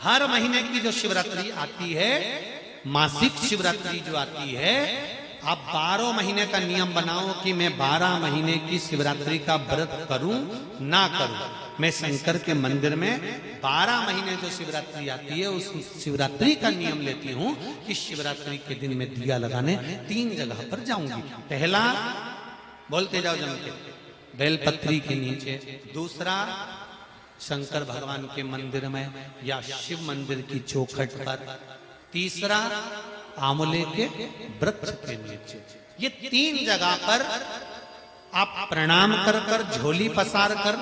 हर महीने की जो शिवरात्रि आती है, मासिक शिवरात्रि जो आती है, आप 12 महीने का नियम बनाओ कि मैं 12 महीने की शिवरात्रि का व्रत करूं ना करूं। मैं शंकर के मंदिर में 12 महीने जो शिवरात्रि आती है उस शिवरात्रि का नियम लेती हूं कि शिवरात्रि के दिन में दिया लगाने 3 जगह पर जाऊंगी। पहला, बोलते जाओ जम के, बेलपत्री के नीचे। दूसरा, शंकर भगवान के मंदिर में या शिव मंदिर की चौखट पर। तीसरा, आंवले के वृक्ष के नीचे। ये 3 जगह पर आप प्रणाम कर कर, झोली पसार कर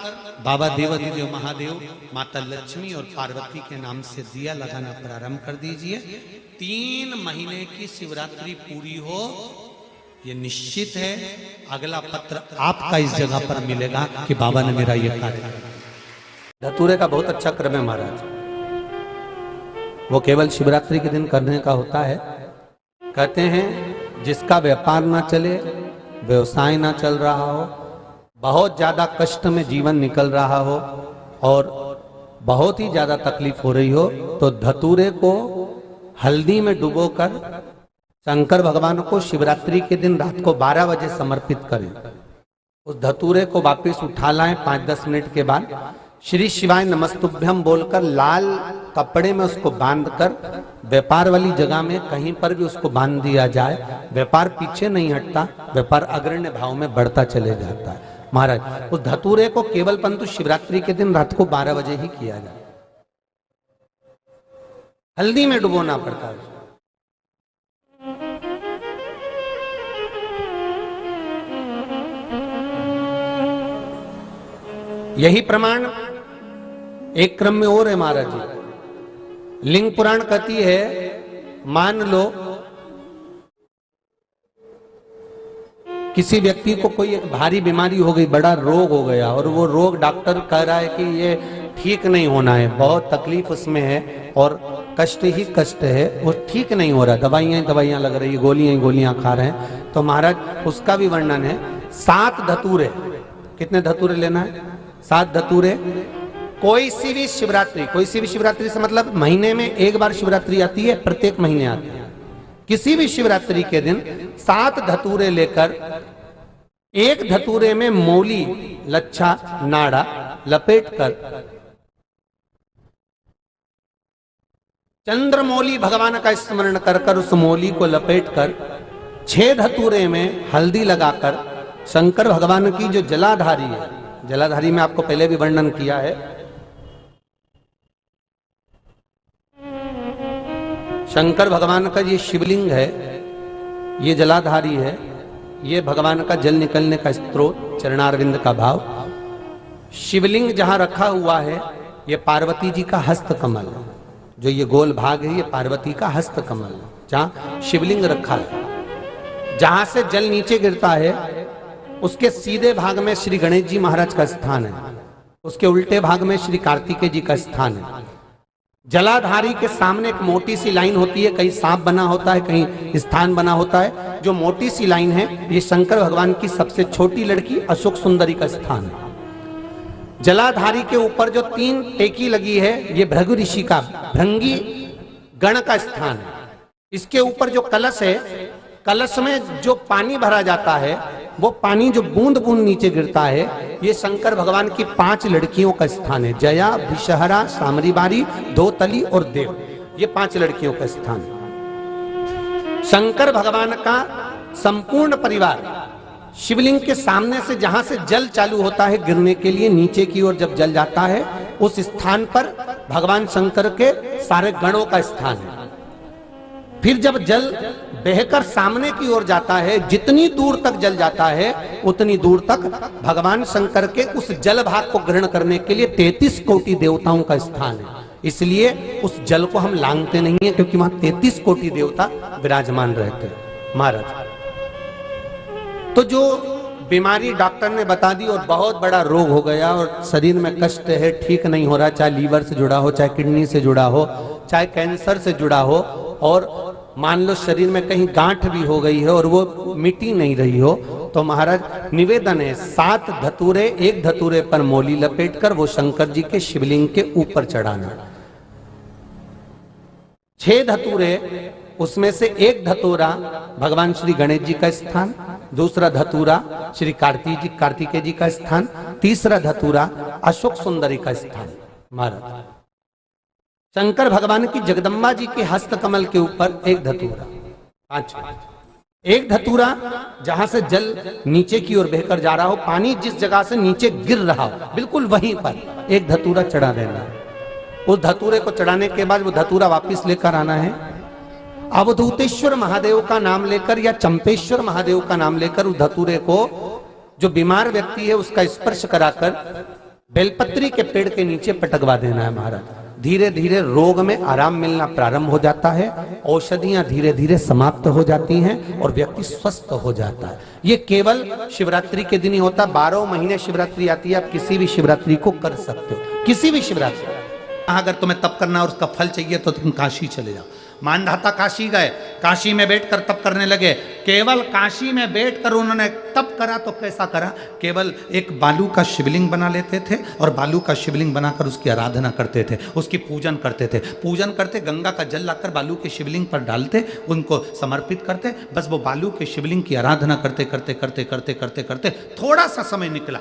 बाबा देवाधिदेव महादेव, माता लक्ष्मी और पार्वती के नाम से दिया लगाना प्रारंभ कर दीजिए। 3 महीने की शिवरात्रि पूरी हो, ये निश्चित है अगला पत्र आपका इस जगह पर मिलेगा कि बाबा ने मेरा ये कार्य किया। धतूरे का बहुत अच्छा क्रम है महाराज, वो केवल शिवरात्रि के दिन करने का होता है। कहते हैं जिसका व्यापार ना चले, व्यवसाय ना चल रहा हो, बहुत ज्यादा कष्ट में जीवन निकल रहा हो और बहुत ही ज्यादा तकलीफ हो रही हो, तो धतूरे को हल्दी में डुबोकर शंकर भगवान को शिवरात्रि के दिन रात को 12 बजे समर्पित करें। उस धतूरे को वापस उठा लाएं 5-10 मिनट के बाद, श्री शिवाय नमस्तुभ्यम बोलकर लाल कपड़े में उसको बांधकर व्यापार वाली जगह में कहीं पर भी उसको बांध दिया जाए। व्यापार पीछे नहीं हटता, व्यापार अग्रण्य भाव में बढ़ता चले जाता है। महाराज, उस धतूरे को केवल परंतु शिवरात्रि के दिन रात को 12 बजे ही किया जाए, हल्दी में डुबोना पड़ता है। यही प्रमाण एक क्रम में और है महाराज जी। लिंग पुराण कहती है, मान लो किसी व्यक्ति को कोई एक भारी बीमारी हो गई, बड़ा रोग हो गया और वो रोग डॉक्टर कह रहा है कि ये ठीक नहीं होना है, बहुत तकलीफ उसमें है और कष्ट ही कष्ट है, वो ठीक नहीं हो रहा, दवाइयां लग रही है, गोलियां खा रहे हैं। तो महाराज उसका भी वर्णन है। 7 धतूरे, कितने धतूरे लेना है? 7 धतूरे। कोई सी भी शिवरात्रि से मतलब महीने में एक बार शिवरात्रि आती है, प्रत्येक महीने आती है। किसी भी शिवरात्रि के दिन 7 धतूरे लेकर, एक धतूरे में मौली, लच्छा, नाड़ा लपेटकर चंद्रमौली भगवान का स्मरण कर उस मौली को लपेटकर 6 धतूरे में हल्दी लगाकर शंकर भगवान की जो जलाधारी है, जलाधारी में आपको पहले भी वर्णन किया है, शंकर भगवान का ये शिवलिंग है, ये जलाधारी है, ये भगवान का जल निकलने का स्रोत, चरणारविंद का भाव। शिवलिंग जहां रखा हुआ है ये पार्वती जी का हस्त कमल है, जो ये गोल भाग है ये पार्वती का हस्त कमल है, जहां शिवलिंग रखा है। जहां से जल नीचे गिरता है उसके सीधे भाग में श्री गणेश जी महाराज का स्थान है, उसके उल्टे भाग में श्री कार्तिकेय जी का स्थान है। जलाधारी के सामने एक मोटी सी लाइन होती है, कहीं सांप बना होता है, कहीं स्थान बना होता है। जो मोटी सी लाइन है ये शंकर भगवान की सबसे छोटी लड़की अशोक सुंदरी का स्थान है। जलाधारी के ऊपर जो 3 टेकी लगी है ये भृगु ऋषि का, भृंगी गण का स्थान है। इसके ऊपर जो कलश है, कलश में जो पानी भरा जाता है वो पानी जो बूंद बूंद नीचे गिरता है ये शंकर भगवान की 5 लड़कियों का स्थान है। जया, विषहरा, सामरीबारी, दोतली और देव, ये 5 लड़कियों का स्थान है। शंकर भगवान का संपूर्ण परिवार शिवलिंग के सामने से, जहां से जल चालू होता है गिरने के लिए नीचे की ओर जब जल जाता है, उस स्थान पर भगवान शंकर के सारे गणों का स्थान है। फिर जब जल बहकर सामने की ओर जाता है, जितनी दूर तक जल जाता है उतनी दूर तक भगवान शंकर के उस जल भाग को ग्रहण करने के लिए 33 कोटि देवताओं का स्थान है। इसलिए उस जल को हम लांघते नहीं है, क्योंकि वहां 33 कोटि देवता विराजमान रहते हैं महाराज। तो जो बीमारी डॉक्टर ने बता दी और बहुत बड़ा रोग हो गया और शरीर में कष्ट है, ठीक नहीं हो रहा, चाहे लीवर से जुड़ा हो, चाहे किडनी से जुड़ा हो, चाहे कैंसर से जुड़ा हो, और मान लो शरीर में कहीं गांठ भी हो गई है और वो मिटी नहीं रही हो, तो महाराज निवेदन है 7 धतूरे, एक धतूरे पर मौली लपेटकर वो शंकर जी के शिवलिंग के ऊपर चढ़ाना। 6 धतूरे, उसमें से एक धतूरा भगवान श्री गणेश जी का स्थान, दूसरा धतूरा श्री कार्तिकेय जी का स्थान, तीसरा धतूरा अशोक सुंदरी का स्थान। महाराज शंकर भगवान की जगदम्बा जी के हस्त कमल के ऊपर एक धतूरा, एक धतूरा जहां से जल नीचे की ओर बहकर जा रहा हो, पानी जिस जगह से नीचे गिर रहा हो बिल्कुल वहीं पर एक धतूरा चढ़ा देना है। उस धतूरे को चढ़ाने के बाद वो धतूरा वापस लेकर आना है, अवधूतेश्वर महादेव का नाम लेकर या चंपेश्वर महादेव का नाम लेकर उस धतूरे को, जो बीमार व्यक्ति है उसका स्पर्श कराकर बेलपत्री के पेड़ के नीचे पटकवा देना है। महाराज धीरे धीरे रोग में आराम मिलना प्रारंभ हो जाता है, औषधियां धीरे धीरे समाप्त हो जाती हैं और व्यक्ति स्वस्थ हो जाता है। ये केवल शिवरात्रि के दिन ही होता, 12 महीने शिवरात्रि आती है, आप किसी भी शिवरात्रि को कर सकते हो, किसी भी शिवरात्रि। अगर तुम्हें तप करना और उसका फल चाहिए तो तुम काशी चले जाओ। मानधाता काशी गए, काशी में बैठकर तप करने लगे। केवल काशी में बैठकर उन्होंने तप करा तो कैसा करा, केवल एक बालू का शिवलिंग बना लेते थे और बालू का शिवलिंग बनाकर उसकी आराधना करते थे, उसकी पूजन करते थे। पूजन करते, गंगा का जल लाकर बालू के शिवलिंग पर डालते, उनको समर्पित करते, बस वो बालू के शिवलिंग की आराधना करते करते करते करते करते करते थोड़ा सा समय निकला।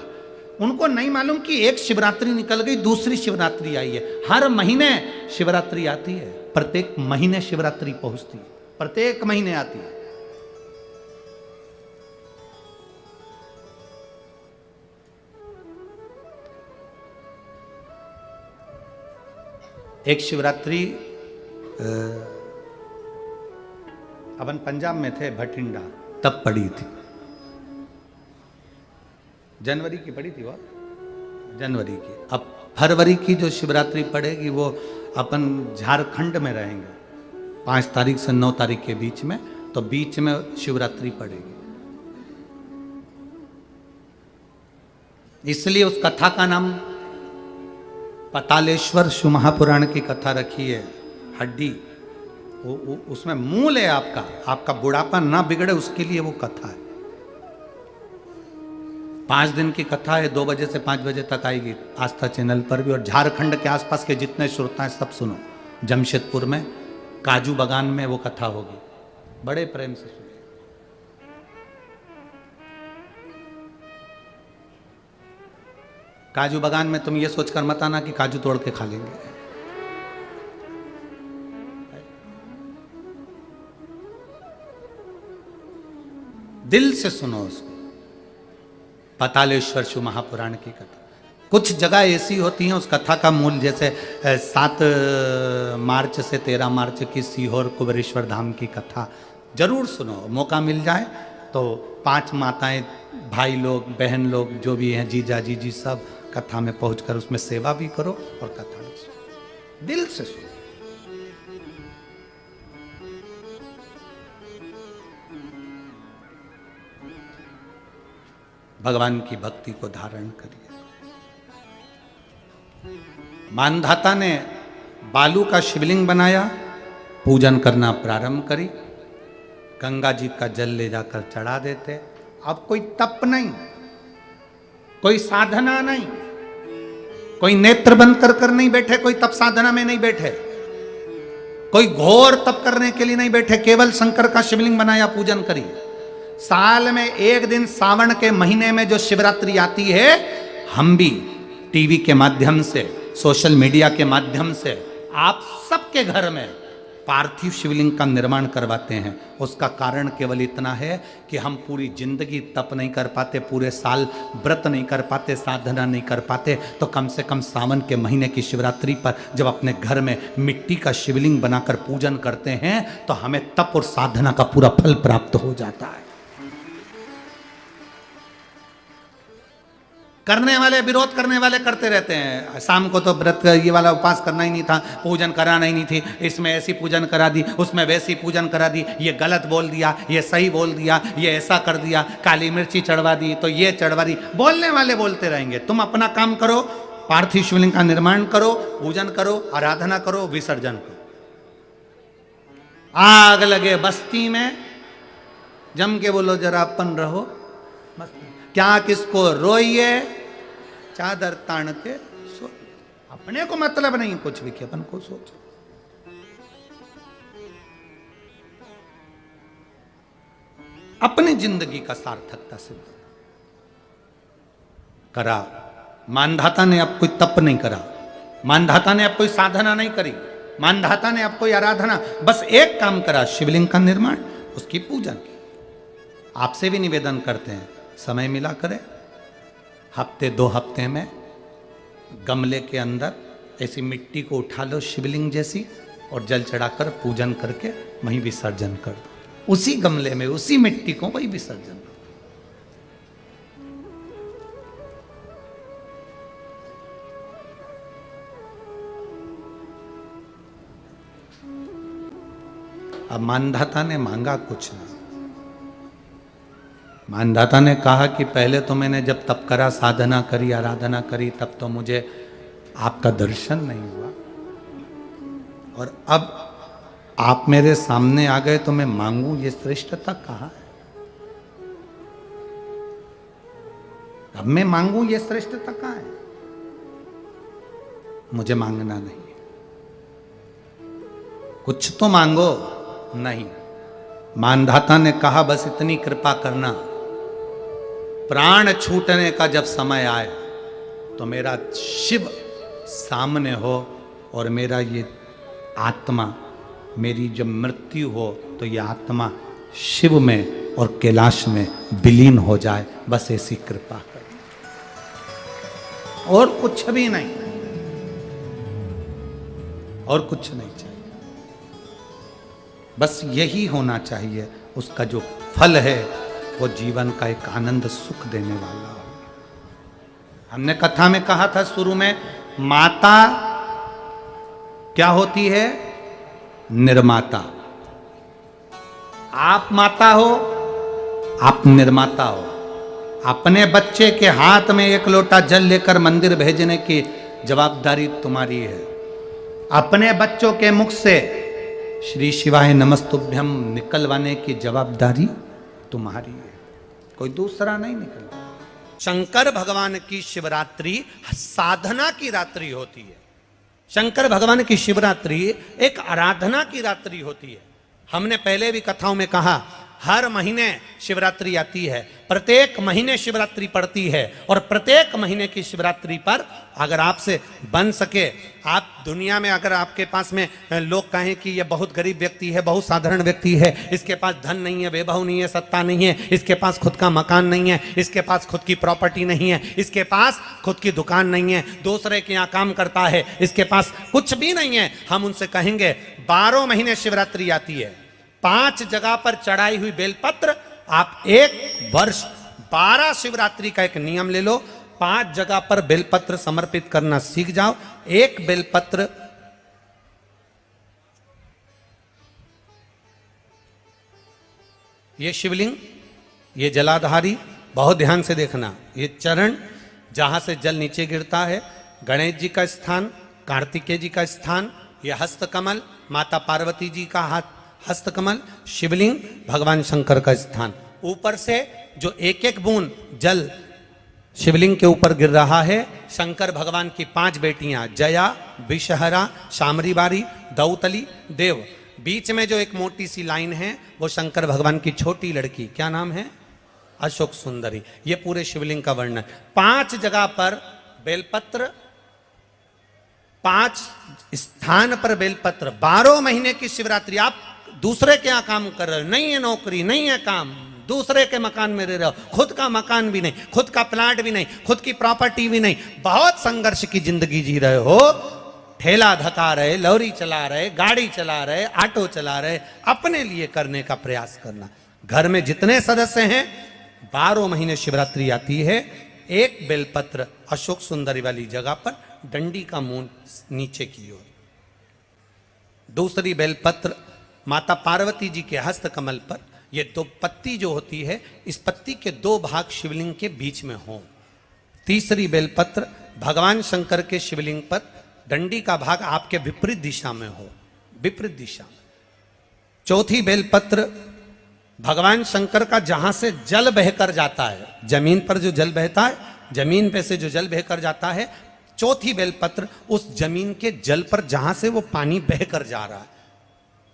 उनको नहीं मालूम कि एक शिवरात्रि निकल गई, दूसरी शिवरात्रि आई है। हर महीने शिवरात्रि आती है, प्रत्येक महीने शिवरात्रि पहुंचती है, प्रत्येक महीने आती है। एक शिवरात्रि अपन पंजाब में थे, भटिंडा, तब पड़ी थी, जनवरी की पड़ी थी वो, जनवरी की। अब फरवरी की जो शिवरात्रि पड़ेगी वो अपन झारखंड में रहेंगे 5 तारीख से 9 तारीख के बीच में, तो बीच में शिवरात्रि पड़ेगी। इसलिए उस कथा का नाम पतालेश्वर शिव महापुराण की कथा रखी है। हड्डी उसमें मूल है आपका, आपका बुढ़ापा ना बिगड़े उसके लिए वो कथा है। 5 दिन की कथा है, 2 बजे से 5 बजे तक आएगी आस्था चैनल पर भी। और झारखंड के आसपास के जितने श्रोता हैं सब सुनो। जमशेदपुर में काजू बागान में वो कथा होगी, बड़े प्रेम से सुनो। काजू बागान में तुम ये सोचकर मत आना कि काजू तोड़ के खा लेंगे। दिल से सुनो उसको। पतालेश्वर शिव महापुराण की कथा। कुछ जगह ऐसी होती हैं उस कथा का मूल, जैसे 7 मार्च से 13 मार्च की सीहोर कुबेरेश्वर धाम की कथा जरूर सुनो, मौका मिल जाए तो। 5 माताएं, भाई लोग, बहन लोग जो भी हैं, जीजा जीजी, सब कथा में पहुंचकर उसमें सेवा भी करो और कथा भी सुनो, दिल से सुनो। भगवान की भक्ति को धारण करिए। मानधाता ने बालू का शिवलिंग बनाया, पूजन करना प्रारंभ करी, गंगा जी का जल ले जाकर चढ़ा देते। अब कोई तप नहीं, कोई साधना नहीं, कोई नेत्र बंद कर नहीं बैठे, कोई तप साधना में नहीं बैठे, कोई घोर तप करने के लिए नहीं बैठे, केवल शंकर का शिवलिंग बनाया, पूजन करी। साल में एक दिन सावन के महीने में जो शिवरात्रि आती है, हम भी टीवी के माध्यम से, सोशल मीडिया के माध्यम से आप सबके घर में पार्थिव शिवलिंग का निर्माण करवाते हैं। उसका कारण केवल इतना है कि हम पूरी जिंदगी तप नहीं कर पाते, पूरे साल व्रत नहीं कर पाते, साधना नहीं कर पाते, तो कम से कम सावन के महीने की शिवरात्रि पर जब अपने घर में मिट्टी का शिवलिंग बनाकर पूजन करते हैं तो हमें तप और साधना का पूरा फल प्राप्त हो जाता है। करने वाले, विरोध करने वाले करते रहते हैं, शाम को तो व्रत ये वाला उपवास करना ही नहीं था, पूजन कराना ही नहीं थी, इसमें ऐसी पूजन करा दी, उसमें वैसी पूजन करा दी, ये गलत बोल दिया, ये सही बोल दिया, ये ऐसा कर दिया, काली मिर्ची चढ़वा दी तो ये चढ़वा दी। बोलने वाले बोलते रहेंगे, तुम अपना काम करो, पार्थिव शिवलिंग का निर्माण करो, पूजन करो, आराधना करो, विसर्जन करो। आग लगे बस्ती में, जम के बोलो जरा अपन रहो, क्या किसको रोइए, चादर तान के सो। अपने को मतलब नहीं कुछ भी कि अपन को सोचो। अपनी जिंदगी का सार्थकता सिद्ध करा। मानधाता ने अब कोई तप नहीं करा, मानधाता ने अब कोई साधना नहीं करी, मानधाता ने अब कोई आराधना, बस एक काम करा, शिवलिंग का निर्माण, उसकी पूजन। आपसे भी निवेदन करते हैं, समय मिला करें, हफ्ते 2 हफ्ते में गमले के अंदर ऐसी मिट्टी को उठा लो शिवलिंग जैसी, और जल चढ़ाकर पूजन करके वहीं विसर्जन कर दो। उसी गमले में उसी मिट्टी को वही विसर्जन करो। अब मानधाता ने मांगा कुछ ना, मानधाता ने कहा कि पहले तो मैंने जब तप करा, साधना करी, आराधना करी, तब तो मुझे आपका दर्शन नहीं हुआ, और अब आप मेरे सामने आ गए तो मैं मांगू, ये श्रेष्ठता कहाँ है? अब मैं मांगू, ये श्रेष्ठता कहाँ है? मुझे मांगना नहीं है। कुछ तो मांगो। नहीं, मानधाता ने कहा बस इतनी कृपा करना, प्राण छूटने का जब समय आए तो मेरा शिव सामने हो, और मेरा ये आत्मा, मेरी जब मृत्यु हो तो ये आत्मा शिव में और कैलाश में विलीन हो जाए, बस ऐसी कृपा कर, और कुछ भी नहीं, और कुछ नहीं चाहिए, बस यही होना चाहिए। उसका जो फल है वो जीवन का एक आनंद सुख देने वाला हो। हमने कथा में कहा था शुरू में, माता क्या होती है? निर्माता। आप माता हो, आप निर्माता हो। अपने बच्चे के हाथ में 1 लोटा जल लेकर मंदिर भेजने की जवाबदारी तुम्हारी है। अपने बच्चों के मुख से श्री शिवाय नमस्तुभ्यम निकलवाने की जवाबदारी तुम्हारी है, कोई दूसरा नहीं निकलता। शंकर भगवान की शिवरात्रि साधना की रात्रि होती है। शंकर भगवान की शिवरात्रि एक आराधना की रात्रि होती है। हमने पहले भी कथाओं में कहा, हर महीने शिवरात्रि आती है, प्रत्येक महीने शिवरात्रि पड़ती है, और प्रत्येक महीने की शिवरात्रि पर अगर आपसे बन सके, आप दुनिया में अगर आपके पास में लोग कहें कि ये बहुत गरीब व्यक्ति है, बहुत साधारण व्यक्ति है, इसके पास धन नहीं है, वैभव नहीं है, सत्ता नहीं है, इसके पास खुद का मकान नहीं है, इसके पास खुद की प्रॉपर्टी नहीं है, इसके पास खुद की दुकान नहीं है, दूसरे के यहाँ काम करता है, इसके पास कुछ भी नहीं है, हम उनसे कहेंगे 12 महीने शिवरात्रि आती है, 5 जगह पर चढ़ाई हुई बेलपत्र, आप 1 वर्ष 12 शिवरात्रि का एक नियम ले लो, 5 जगह पर बेलपत्र समर्पित करना सीख जाओ। 1 बेलपत्र ये शिवलिंग, ये जलाधारी, बहुत ध्यान से देखना, ये चरण जहां से जल नीचे गिरता है, गणेश जी का स्थान, कार्तिकेय जी का स्थान, ये हस्तकमल माता पार्वती जी का हाथ हस्तकमल, शिवलिंग भगवान शंकर का स्थान। ऊपर से जो 1-1 बूंद जल शिवलिंग के ऊपर गिर रहा है, शंकर भगवान की 5 बेटियां जया, विषहरा, शामरीबारी, दौतली, देव। बीच में जो एक मोटी सी लाइन है वो शंकर भगवान की छोटी लड़की, क्या नाम है? अशोक सुंदरी। ये पूरे शिवलिंग का वर्णन। 5 जगह पर बेलपत्र, 5 स्थान पर बेलपत्र। 12 महीने की शिवरात्रि। आप दूसरे के यहाँ काम कर रहे हो, नहीं है नौकरी, नहीं है काम, दूसरे के मकान में रह रहे हो, खुद का मकान भी नहीं, खुद का प्लाट भी नहीं, खुद की प्रॉपर्टी भी नहीं, बहुत संघर्ष की जिंदगी जी रहे हो, ठेला धका रहे, लॉरी चला रहे, गाड़ी चला रहे, ऑटो चला रहे, अपने लिए करने का प्रयास करना। घर में जितने सदस्य हैं, 12 महीने शिवरात्रि आती है, 1 बेलपत्र अशोक सुंदरी वाली जगह पर, डंडी का मुंह नीचे की ओर। दूसरी बेलपत्र माता पार्वती जी के हस्त कमल पर। ये 2 पत्ती जो होती है, इस पत्ती के 2 भाग शिवलिंग के बीच में हो। तीसरी बेलपत्र भगवान शंकर के शिवलिंग पर, डंडी का भाग आपके विपरीत दिशा में हो, विपरीत दिशा में। चौथी बेलपत्र भगवान शंकर का जहां से जल बहकर जाता है, जमीन पर जो जल बहता है, जमीन पे से जो जल बहकर जाता है, चौथी बेलपत्र उस जमीन के जल पर जहां से वो पानी बहकर जा रहा है,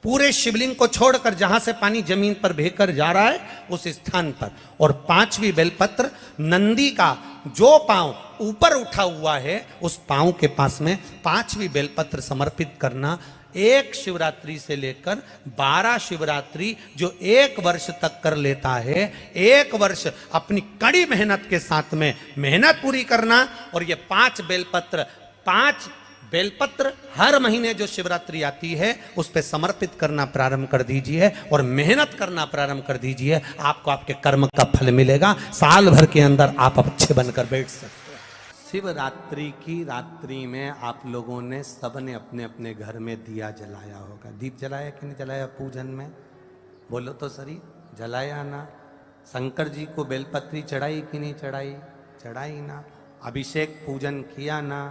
पूरे शिवलिंग को छोड़कर जहां से पानी जमीन पर बहकर जा रहा है उस स्थान पर, और 5वीं बेलपत्र नंदी का जो पांव ऊपर उठा हुआ है उस पांव के पास में 5वीं बेलपत्र समर्पित करना। 1 शिवरात्रि से लेकर 12 शिवरात्रि जो 1 वर्ष तक कर लेता है, 1 वर्ष अपनी कड़ी मेहनत के साथ में मेहनत पूरी करना, और ये 5 बेलपत्र हर महीने जो शिवरात्रि आती है उस पे समर्पित करना प्रारंभ कर दीजिए और मेहनत करना प्रारंभ कर दीजिए। आपको आपके कर्म का फल मिलेगा। साल भर के अंदर आप अच्छे बनकर बैठ सकते हैं। शिवरात्रि की रात्रि में आप लोगों ने सबने अपने अपने घर में दिया जलाया होगा। दीप जलाया कि नहीं जलाया पूजन में? बोलो तो सही, जलाया ना? शंकर जी को बेलपत्री चढ़ाई कि नहीं चढ़ाई? चढ़ाई ना? अभिषेक पूजन किया ना?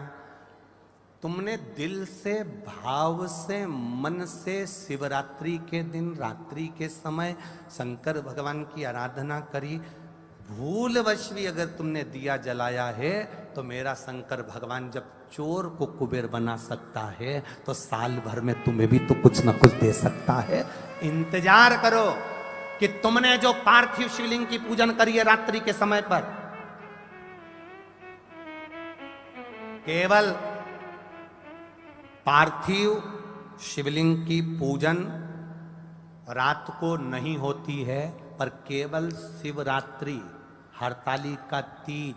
तुमने दिल से, भाव से, मन से शिवरात्रि के दिन रात्रि के समय शंकर भगवान की आराधना करी। भूलवश भी अगर तुमने दिया जलाया है तो मेरा शंकर भगवान जब चोर को कुबेर बना सकता है तो साल भर में तुम्हें भी तो कुछ ना कुछ दे सकता है। इंतजार करो कि तुमने जो पार्थिव शिवलिंग की पूजन करी है रात्रि के समय पर, केवल पार्थिव शिवलिंग की पूजन रात को नहीं होती है, पर केवल शिवरात्रि, हरतालिका तीज,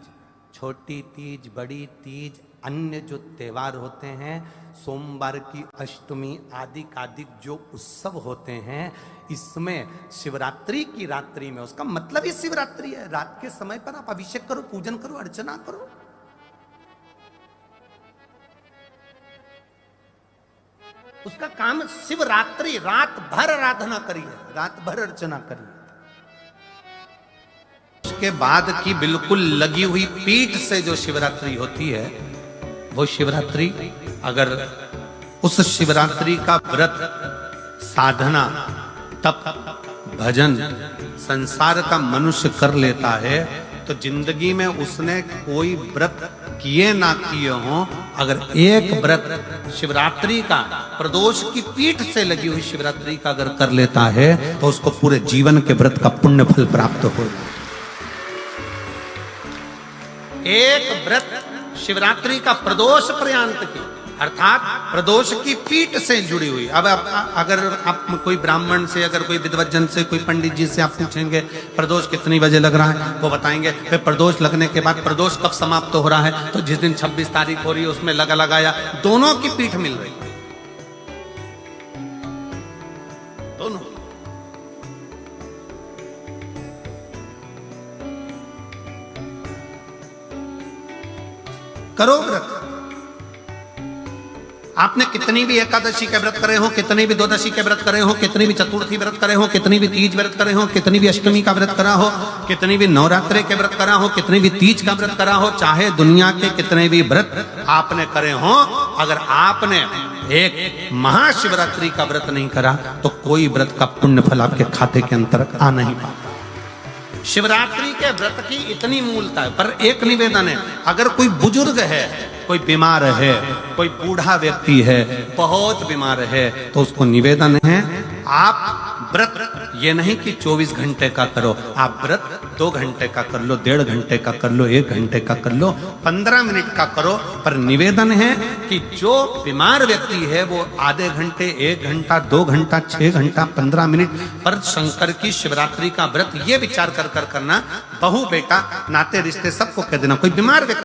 छोटी तीज, बड़ी तीज, अन्य जो त्योहार होते हैं, सोमवार की अष्टमी आदि जो उत्सव होते हैं, इसमें शिवरात्रि की रात्रि में, उसका मतलब ही शिवरात्रि है। रात के समय पर आप अभिषेक करो, पूजन करो, अर्चना करो। उसका काम शिवरात्रि, रात भर आराधना करिए, रात भर अर्चना करिए। उसके बाद की बिल्कुल लगी हुई पीठ से जो शिवरात्रि होती है वो शिवरात्रि, अगर उस शिवरात्रि का व्रत, साधना, तप, भजन, संसार का मनुष्य कर लेता है तो जिंदगी में उसने कोई व्रत किए ना किए हों, अगर एक व्रत शिवरात्रि का, प्रदोष की पीठ से लगी हुई शिवरात्रि का अगर कर लेता है तो उसको पूरे जीवन के व्रत का पुण्य फल प्राप्त हो। एक व्रत शिवरात्रि का प्रदोष पर्यंत की, अर्थात प्रदोष की पीठ से जुड़ी हुई। अब अगर आप कोई ब्राह्मण से, अगर कोई विद्वज्जन से, कोई पंडित जी से आप पूछेंगे प्रदोष कितनी बजे लग रहा है, वो बताएंगे। फिर प्रदोष लगने के बाद प्रदोष कब समाप्त हो रहा है, तो जिस दिन 26 तारीख हो रही है उसमें लगाया, दोनों की पीठ मिल रही, दोनों। करो व्रत। आपने कितनी भी एकादशी के व्रत करे हो, कितनी भी द्वादशी के व्रत करे हो, कितनी भी चतुर्थी व्रत करे हो, कितनी भी तीज व्रत करे हो, कितनी भी अष्टमी का व्रत करा हो, कितनी भी नवरात्रि के व्रत करा हो, कितनी भी तीज का व्रत करा हो, चाहे दुनिया के कितने भी व्रत आपने करे हो, अगर आपने एक महाशिवरात्रि का व्रत नहीं करा तो कोई व्रत का पुण्य फल आपके खाते के अंतर्गत आ नहीं पाता। शिवरात्रि के व्रत की इतनी मूलता है। पर एक निवेदन है, अगर कोई बुजुर्ग है, कोई बीमार है, कोई बूढ़ा व्यक्ति है, बहुत बीमार है, तो उसको निवेदन है आप व्रत ये नहीं कि 24 घंटे का करो, आप व्रत 2 घंटे का कर लो, 1.5 घंटे का कर लो, 1 घंटे का कर लो, 15 मिनट का करो। पर निवेदन है कि जो बीमार व्यक्ति है वो आधे घंटे, 1 घंटा, 2 घंटा, 6 घंटा, 15 मिनट पर शंकर की शिवरात्रि का व्रत ये विचार कर करना, बहू बेटा नाते रिश्ते सबको कह देना। कोई बीमार व्यक्ति